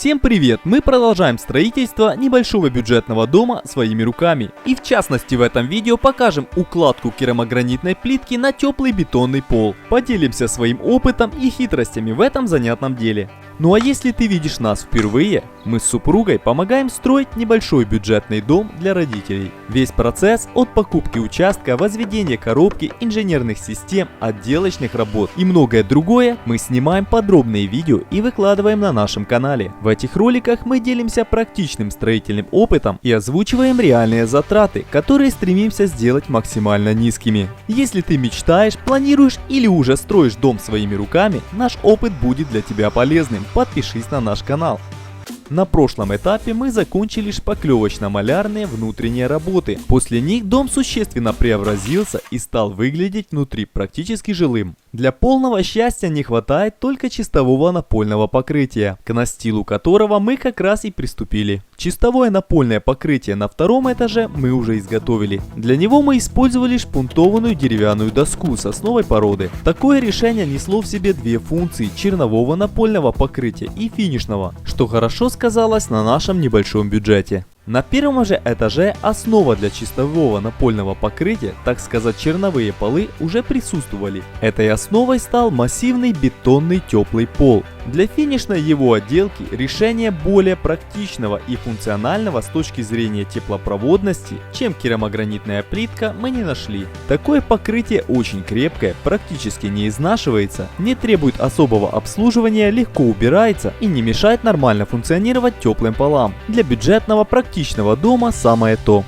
Всем привет! Мы продолжаем строительство небольшого бюджетного дома своими руками. И в частности в этом видео покажем укладку керамогранитной плитки на теплый бетонный пол. Поделимся своим опытом и хитростями в этом занятном деле. Ну а если ты видишь нас впервые, мы с супругой помогаем строить небольшой бюджетный дом для родителей. Весь процесс от покупки участка, возведения коробки, инженерных систем, отделочных работ и многое другое мы снимаем подробные видео и выкладываем на нашем канале. В этих роликах мы делимся практичным строительным опытом и озвучиваем реальные затраты, которые стремимся сделать максимально низкими. Если ты мечтаешь, планируешь или уже строишь дом своими руками, наш опыт будет для тебя полезным. Подпишись на наш канал. На прошлом этапе мы закончили шпаклевочно-малярные внутренние работы. После них дом существенно преобразился и стал выглядеть внутри практически жилым. Для полного счастья не хватает только чистового напольного покрытия, к настилу которого мы как раз и приступили. Чистовое напольное покрытие на втором этаже мы уже изготовили. Для него мы использовали шпунтованную деревянную доску сосновой породы. Такое решение несло в себе две функции: чернового напольного покрытия и финишного, что хорошо сказалось на нашем небольшом бюджете. На первом же этаже основа для чистового напольного покрытия, так сказать черновые полы, уже присутствовали. Этой основой стал массивный бетонный теплый пол. Для финишной его отделки решение более практичного и функционального с точки зрения теплопроводности, чем керамогранитная плитка, мы не нашли. Такое покрытие очень крепкое, практически не изнашивается, не требует особого обслуживания, легко убирается и не мешает нормально функционировать теплым полам. Для бюджетного практичного дома самое то.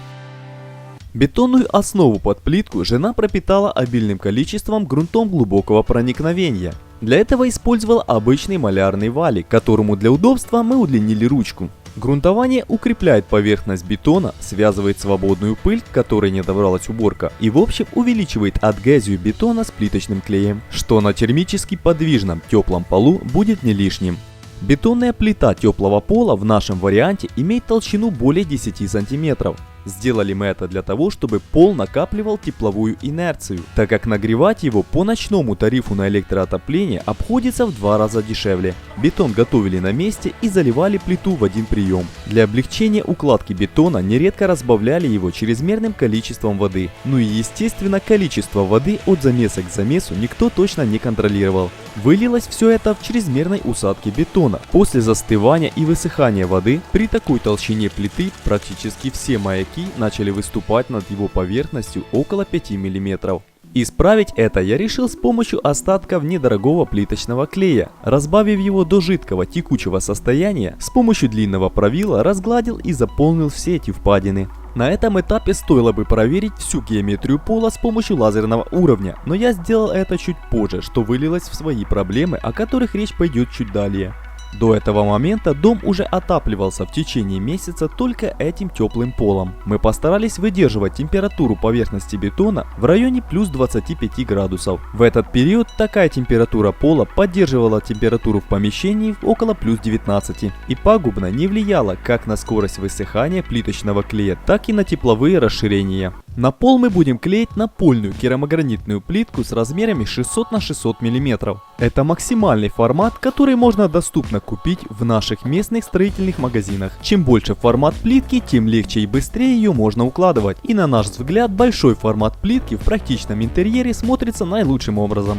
Бетонную основу под плитку жена пропитала обильным количеством грунтом глубокого проникновения. Для этого использовал обычный малярный валик, которому для удобства мы удлинили ручку. Грунтование укрепляет поверхность бетона, связывает свободную пыль, к которой не добралась уборка, и в общем увеличивает адгезию бетона с плиточным клеем, что на термически подвижном теплом полу будет не лишним. Бетонная плита теплого пола в нашем варианте имеет толщину более 10 см. Сделали мы это для того, чтобы пол накапливал тепловую инерцию, так как нагревать его по ночному тарифу на электроотопление обходится в 2 раза дешевле. Бетон готовили на месте и заливали плиту в один прием. Для облегчения укладки бетона нередко разбавляли его чрезмерным количеством воды. Ну и естественно количество воды от замеса к замесу никто точно не контролировал. Вылилось все это в чрезмерной усадке бетона. После застывания и высыхания воды при такой толщине плиты практически все маяки начали выступать над его поверхностью около 5 мм. Исправить это я решил с помощью остатков недорогого плиточного клея. Разбавив его до жидкого текучего состояния, с помощью длинного правила разгладил и заполнил все эти впадины. На этом этапе стоило бы проверить всю геометрию пола с помощью лазерного уровня, но я сделал это чуть позже, что вылилось в свои проблемы, о которых речь пойдет чуть далее. До этого момента дом уже отапливался в течение месяца только этим теплым полом. Мы постарались выдерживать температуру поверхности бетона в районе плюс 25 градусов. В этот период такая температура пола поддерживала температуру в помещении около плюс 19 и пагубно не влияла как на скорость высыхания плиточного клея, так и на тепловые расширения. На пол мы будем клеить напольную керамогранитную плитку с размерами 600 на 600 мм. Это максимальный формат, который можно доступно купить в наших местных строительных магазинах. Чем больше формат плитки, тем легче и быстрее ее можно укладывать. И на наш взгляд, большой формат плитки в практичном интерьере смотрится наилучшим образом.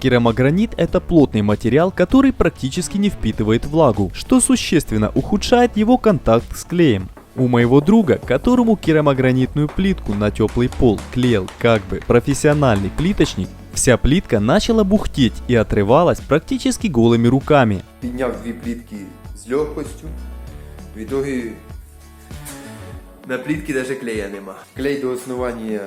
Керамогранит – это плотный материал, который практически не впитывает влагу, что существенно ухудшает его контакт с клеем. У моего друга, которому керамогранитную плитку на теплый пол клеил как бы профессиональный плиточник, вся плитка начала бухтеть и отрывалась практически голыми руками. Підняв дві плитки з легкостю, в итоге на плитке даже клея нема. Клей до основания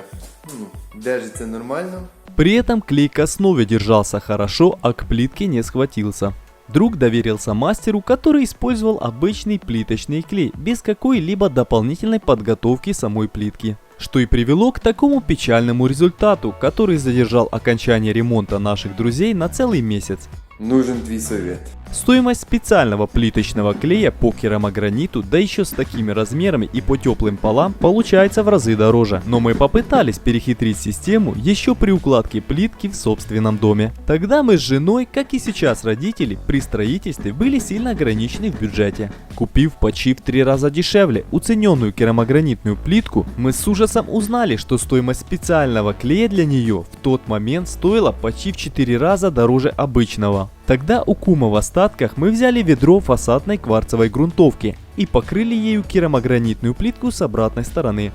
держится нормально. При этом клей к основе держался хорошо, а к плитке не схватился. Друг доверился мастеру, который использовал обычный плиточный клей, без какой-либо дополнительной подготовки самой плитки. Что и привело к такому печальному результату, который задержал окончание ремонта наших друзей на целый месяц. Нужен твой совет. Стоимость специального плиточного клея по керамограниту, да еще с такими размерами и по теплым полам, получается в разы дороже. Но мы попытались перехитрить систему еще при укладке плитки в собственном доме. Тогда мы с женой, как и сейчас родители, при строительстве были сильно ограничены в бюджете. Купив почти в 3 раза дешевле уцененную керамогранитную плитку, мы с ужасом узнали, что стоимость специального клея для нее в тот момент стоила почти в 4 раза дороже обычного. Тогда у кума в остатках мы взяли ведро фасадной кварцевой грунтовки и покрыли ею керамогранитную плитку с обратной стороны.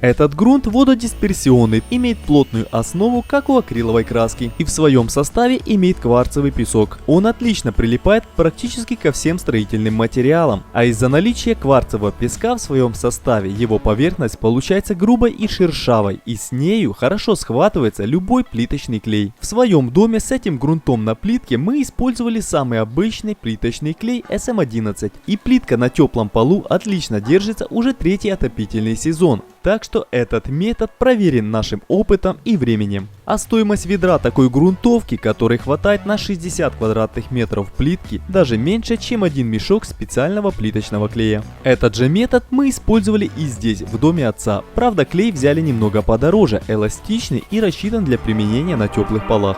Этот грунт вододисперсионный, имеет плотную основу, как у акриловой краски, и в своем составе имеет кварцевый песок. Он отлично прилипает практически ко всем строительным материалам, а из-за наличия кварцевого песка в своем составе его поверхность получается грубой и шершавой, и с нею хорошо схватывается любой плиточный клей. В своем доме с этим грунтом на плитке мы использовали самый обычный плиточный клей SM11, и плитка на теплом полу отлично держится уже 3-й отопительный сезон. Так что этот метод проверен нашим опытом и временем. А стоимость ведра такой грунтовки, которой хватает на 60 квадратных метров плитки, даже меньше, чем один мешок специального плиточного клея. Этот же метод мы использовали и здесь, в доме отца. Правда, клей взяли немного подороже, эластичный и рассчитан для применения на теплых полах.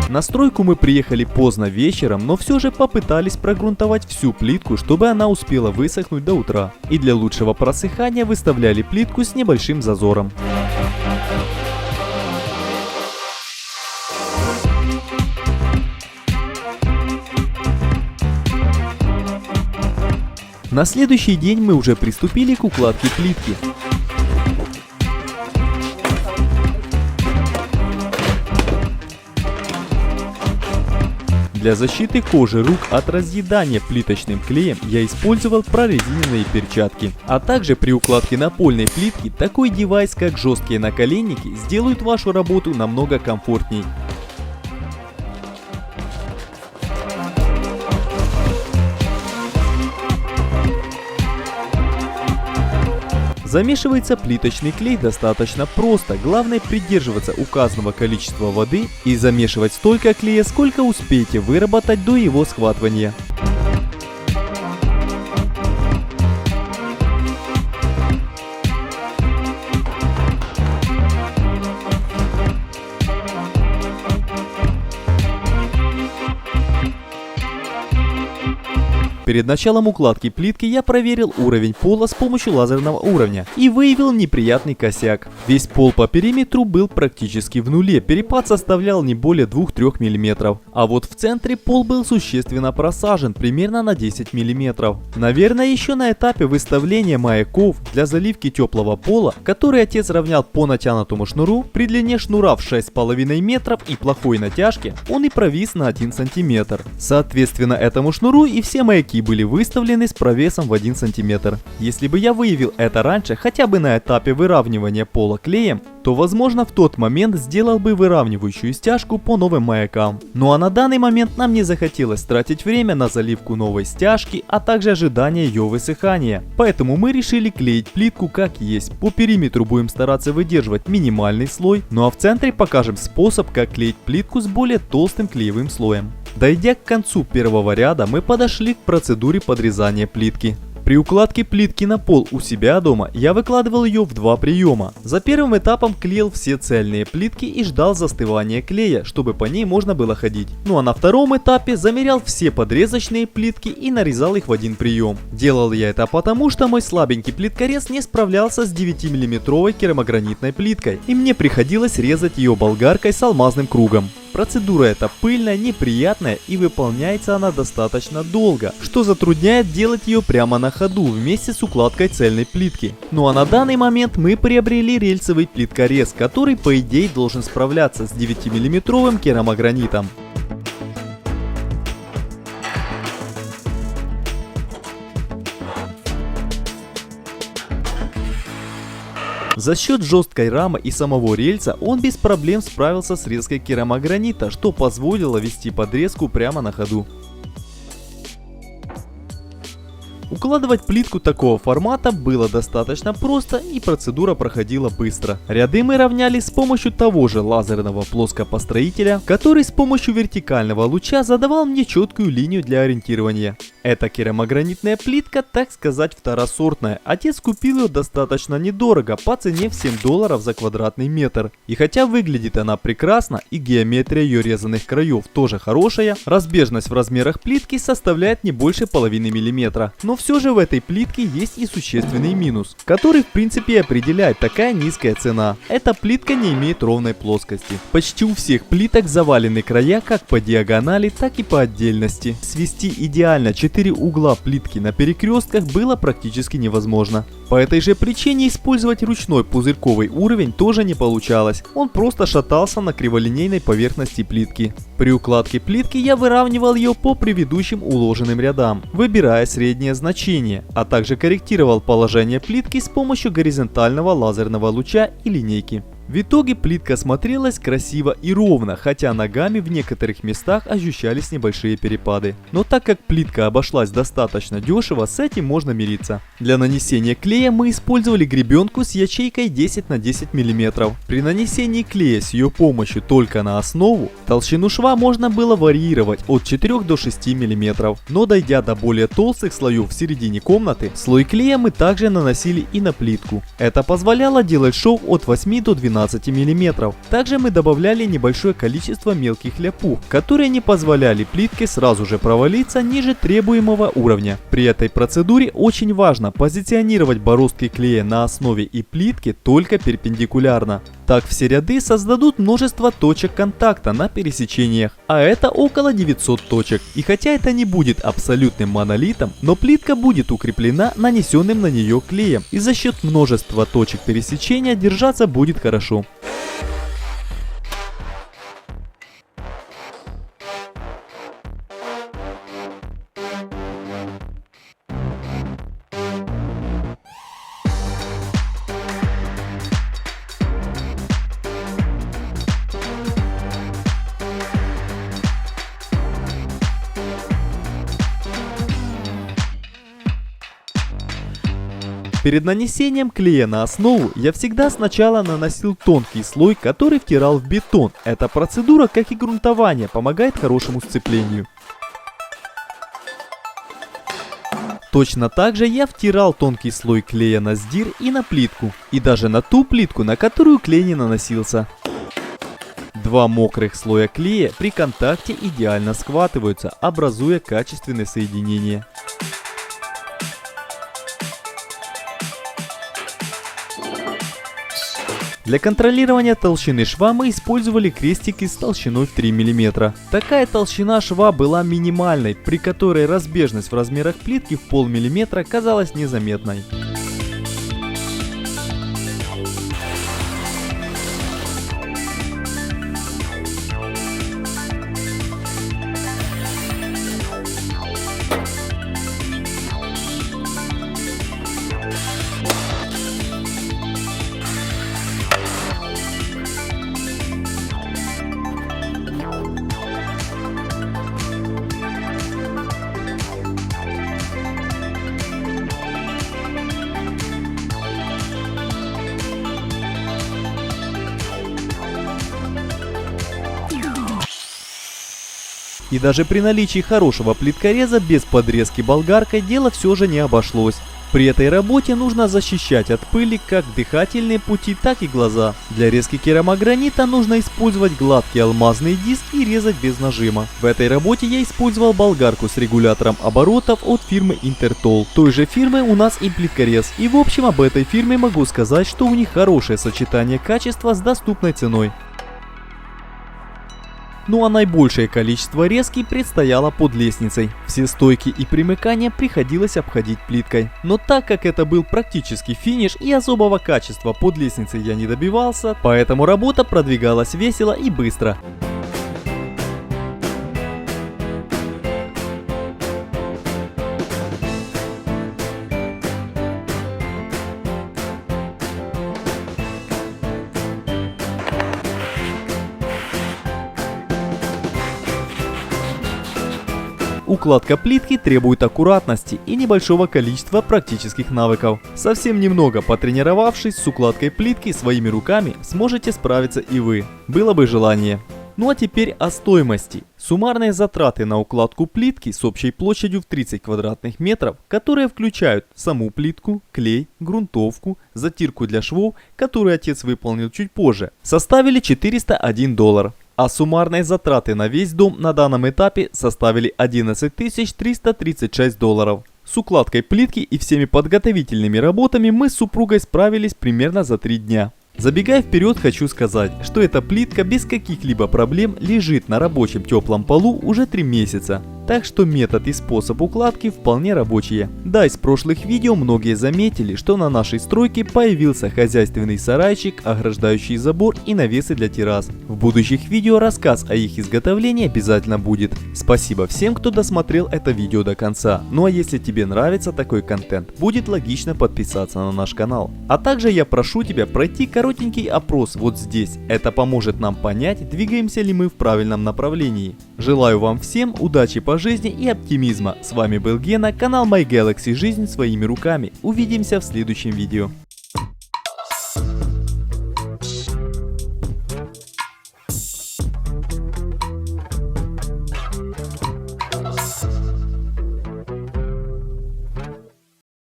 На стройку мы приехали поздно вечером, но все же попытались прогрунтовать всю плитку, чтобы она успела высохнуть до утра. И для лучшего просыхания выставляли плитку с небольшим зазором. На следующий день мы уже приступили к укладке плитки. Для защиты кожи рук от разъедания плиточным клеем я использовал прорезиненные перчатки. А также при укладке напольной плитки такой девайс, как жесткие наколенники, сделают вашу работу намного комфортней. Замешивается плиточный клей достаточно просто, главное придерживаться указанного количества воды и замешивать столько клея, сколько успеете выработать до его схватывания. Перед началом укладки плитки я проверил уровень пола с помощью лазерного уровня и выявил неприятный косяк. Весь пол по периметру был практически в нуле, перепад составлял не более 2-3 мм. А вот в центре пол был существенно просажен, примерно на 10 мм. Наверное, еще на этапе выставления маяков для заливки теплого пола, который отец равнял по натянутому шнуру, при длине шнура в 6,5 метров и плохой натяжке, он и провис на 1 см. Соответственно, этому шнуру и все маяки были выставлены с провесом в 1 см. Если бы я выявил это раньше, хотя бы на этапе выравнивания пола клеем, то возможно в тот момент сделал бы выравнивающую стяжку по новым маякам. Ну а на данный момент нам не захотелось тратить время на заливку новой стяжки, а также ожидание ее высыхания. Поэтому мы решили клеить плитку как есть. По периметру будем стараться выдерживать минимальный слой, ну а в центре покажем способ, как клеить плитку с более толстым клеевым слоем. Дойдя к концу первого ряда, мы подошли к процедуре подрезания плитки. При укладке плитки на пол у себя дома я выкладывал ее в 2 приема. За первым этапом клеил все цельные плитки и ждал застывания клея, чтобы по ней можно было ходить. Ну а на втором этапе замерял все подрезочные плитки и нарезал их в 1 прием. Делал я это потому, что мой слабенький плиткорез не справлялся с 9-мм керамогранитной плиткой, и мне приходилось резать ее болгаркой с алмазным кругом. Процедура эта пыльная, неприятная и выполняется она достаточно долго, что затрудняет делать ее прямо на ходу вместе с укладкой цельной плитки. Ну а на данный момент мы приобрели рельсовый плиткорез, который по идее должен справляться с 9-мм керамогранитом. За счет жесткой рамы и самого рельса он без проблем справился с резкой керамогранита, что позволило вести подрезку прямо на ходу. Укладывать плитку такого формата было достаточно просто, и процедура проходила быстро. Ряды мы равняли с помощью того же лазерного плоскопостроителя, который с помощью вертикального луча задавал мне четкую линию для ориентирования. Эта керамогранитная плитка, так сказать, второсортная. Отец купил ее достаточно недорого, по цене в $7 за квадратный метр. И хотя выглядит она прекрасно, и геометрия ее резаных краев тоже хорошая, разбежность в размерах плитки составляет не больше половины миллиметра. Но все же в этой плитке есть и существенный минус, который в принципе и определяет такая низкая цена. Эта плитка не имеет ровной плоскости. Почти у всех плиток завалены края как по диагонали, так и по отдельности. Свести идеально 4 угла плитки на перекрестках было практически невозможно. По этой же причине использовать ручной пузырьковый уровень тоже не получалось. Он просто шатался на криволинейной поверхности плитки. При укладке плитки я выравнивал ее по предыдущим уложенным рядам, выбирая среднее значение, а также корректировал положение плитки с помощью горизонтального лазерного луча и линейки. В итоге плитка смотрелась красиво и ровно, хотя ногами в некоторых местах ощущались небольшие перепады. Но так как плитка обошлась достаточно дешево, с этим можно мириться. Для нанесения клея мы использовали гребенку с ячейкой 10 на 10 мм. При нанесении клея с ее помощью только на основу, толщину шва можно было варьировать от 4 до 6 мм. Но дойдя до более толстых слоев в середине комнаты, слой клея мы также наносили и на плитку. Это позволяло делать шов от 8 до 12 мм. Также мы добавляли небольшое количество мелких ляпух, которые не позволяли плитке сразу же провалиться ниже требуемого уровня. При этой процедуре очень важно позиционировать бороздки клея на основе и плитке только перпендикулярно. Так все ряды создадут множество точек контакта на пересечениях, а это около 900 точек. И хотя это не будет абсолютным монолитом, но плитка будет укреплена нанесенным на нее клеем, и за счет множества точек пересечения держаться будет хорошо. Перед нанесением клея на основу я всегда сначала наносил тонкий слой, который втирал в бетон. Эта процедура, как и грунтование, помогает хорошему сцеплению. Точно так же я втирал тонкий слой клея на сдир и на плитку, и даже на ту плитку, на которую клей не наносился. Два мокрых слоя клея при контакте идеально схватываются, образуя качественное соединение. Для контролирования толщины шва мы использовали крестики с толщиной в 3 мм. Такая толщина шва была минимальной, при которой разбежность в размерах плитки в полмиллиметра казалась незаметной. И даже при наличии хорошего плиткореза без подрезки болгаркой дело все же не обошлось. При этой работе нужно защищать от пыли как дыхательные пути, так и глаза. Для резки керамогранита нужно использовать гладкий алмазный диск и резать без нажима. В этой работе я использовал болгарку с регулятором оборотов от фирмы Intertool. Той же фирмы у нас и плиткорез. И в общем об этой фирме могу сказать, что у них хорошее сочетание качества с доступной ценой. Ну а наибольшее количество резки предстояло под лестницей. Все стойки и примыкания приходилось обходить плиткой. Но так как это был практически финиш и особого качества под лестницей я не добивался, поэтому работа продвигалась весело и быстро. укладка плитки требует аккуратности и небольшого количества практических навыков. Совсем немного потренировавшись с укладкой плитки своими руками, сможете справиться и вы. Было бы желание. Ну а теперь о стоимости. Суммарные затраты на укладку плитки с общей площадью в 30 квадратных метров, которые включают саму плитку, клей, грунтовку, затирку для швов, которую отец выполнил чуть позже, составили $401. А суммарные затраты на весь дом на данном этапе составили $11 336. С укладкой плитки и всеми подготовительными работами мы с супругой справились примерно за 3 дня. Забегая вперед, хочу сказать, что эта плитка без каких-либо проблем лежит на рабочем теплом полу уже 3 месяца. Так что метод и способ укладки вполне рабочие. Да, из прошлых видео многие заметили, что на нашей стройке появился хозяйственный сарайчик, ограждающий забор и навесы для террас. В будущих видео рассказ о их изготовлении обязательно будет. Спасибо всем, кто досмотрел это видео до конца. Ну а если тебе нравится такой контент, будет логично подписаться на наш канал. А также я прошу тебя пройти коротенький опрос вот здесь. Это поможет нам понять, двигаемся ли мы в правильном направлении. Желаю вам всем удачи по жизни и оптимизма. С вами был Гена, канал My Galaxy Жизнь своими руками. Увидимся в следующем видео.